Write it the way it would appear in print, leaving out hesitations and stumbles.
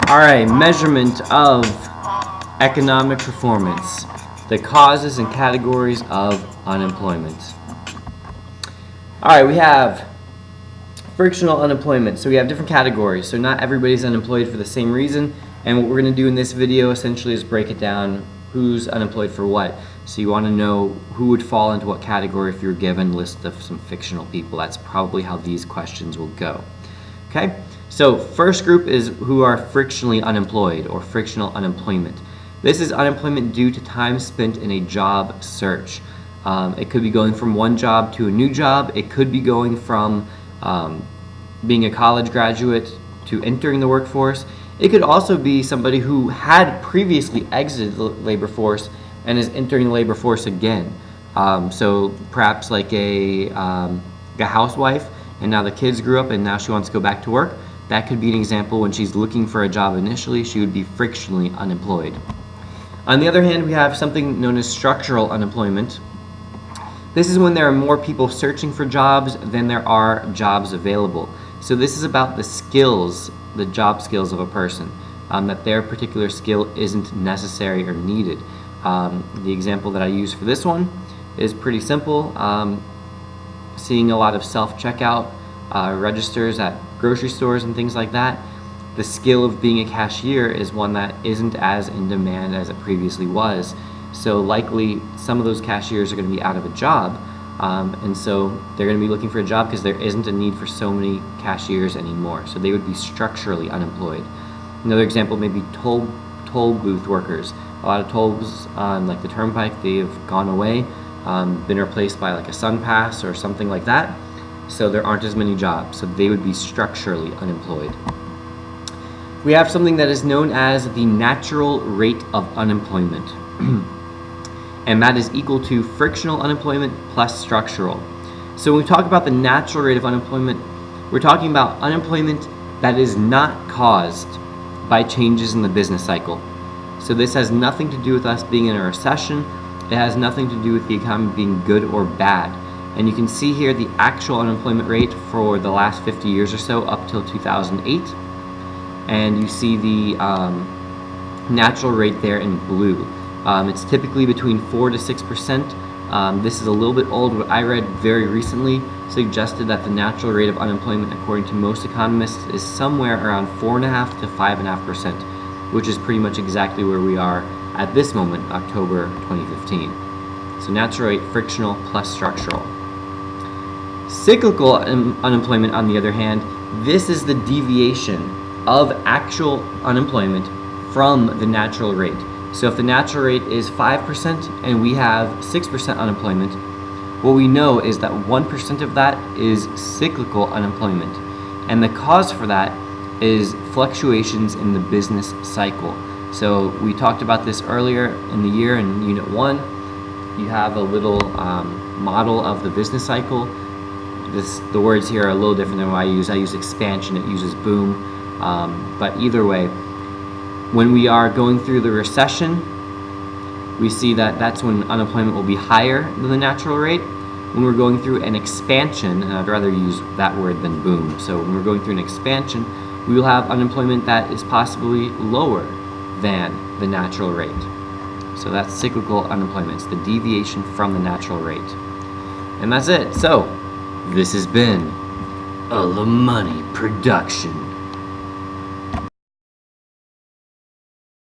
Alright, measurement of economic performance. The causes and categories of unemployment. Alright, we have frictional unemployment. So we have different categories. So not everybody's unemployed for the same reason. And what we're going to do in this video essentially is break it down who's unemployed for what. So you want to know who would fall into what category if you're given a list of some fictional people. That's probably how these questions will go. Okay? So first group is who are frictionally unemployed or frictional unemployment. This is unemployment due to time spent in a job search. It could be going from one job to a new job. It could be going from being a college graduate to entering the workforce. It could also be somebody who had previously exited the labor force and is entering the labor force again. So perhaps like a housewife, and now the kids grew up and now she wants to go back to work. That could be an example when she's looking for a job initially, she would be frictionally unemployed. On the other hand, we have something known as structural unemployment. This is when there are more people searching for jobs than there are jobs available. So this is about the skills, the job skills of a person, that their particular skill isn't necessary or needed. The example that I use for this one is pretty simple. Seeing a lot of self-checkout registers at grocery stores and things like that. The skill of being a cashier is one that isn't as in demand as it previously was. So likely some of those cashiers are going to be out of a job, and so they're going to be looking for a job because there isn't a need for so many cashiers anymore. So they would be structurally unemployed. Another example may be toll booth workers. A lot of tolls on like the turnpike, they've gone away, been replaced by like a SunPass or something like that. So there aren't as many jobs, so they would be structurally unemployed. We have something that is known as the natural rate of unemployment. And that is equal to frictional unemployment plus structural. So when we talk about the natural rate of unemployment, we're talking about unemployment that is not caused by changes in the business cycle. So this has nothing to do with us being in a recession. It has nothing to do with the economy being good or bad. And you can see here the actual unemployment rate for the last 50 years or so up till 2008. And you see the natural rate there in blue. It's typically between 4 to 6%. This is a little bit old. What I read very recently suggested that the natural rate of unemployment, according to most economists, is somewhere around 4.5% to 5.5%, which is pretty much exactly where we are at this moment, October 2015. So natural rate, frictional plus structural. Cyclical unemployment, on the other hand, this is the deviation of actual unemployment from the natural rate. So if the natural rate is 5% and we have 6% unemployment, what we know is that 1% of that is cyclical unemployment. And the cause for that is fluctuations in the business cycle. So we talked about this earlier in the year in Unit 1. You have a little model of the business cycle. The words here are a little different than what I use. I use expansion, it uses boom. But either way, when we are going through the recession, we see that that's when unemployment will be higher than the natural rate. When we're going through an expansion, and I'd rather use that word than boom. So when we're going through an expansion, we will have unemployment that is possibly lower than the natural rate. So that's cyclical unemployment. It's the deviation from the natural rate. And that's it. So this has been a La Money production.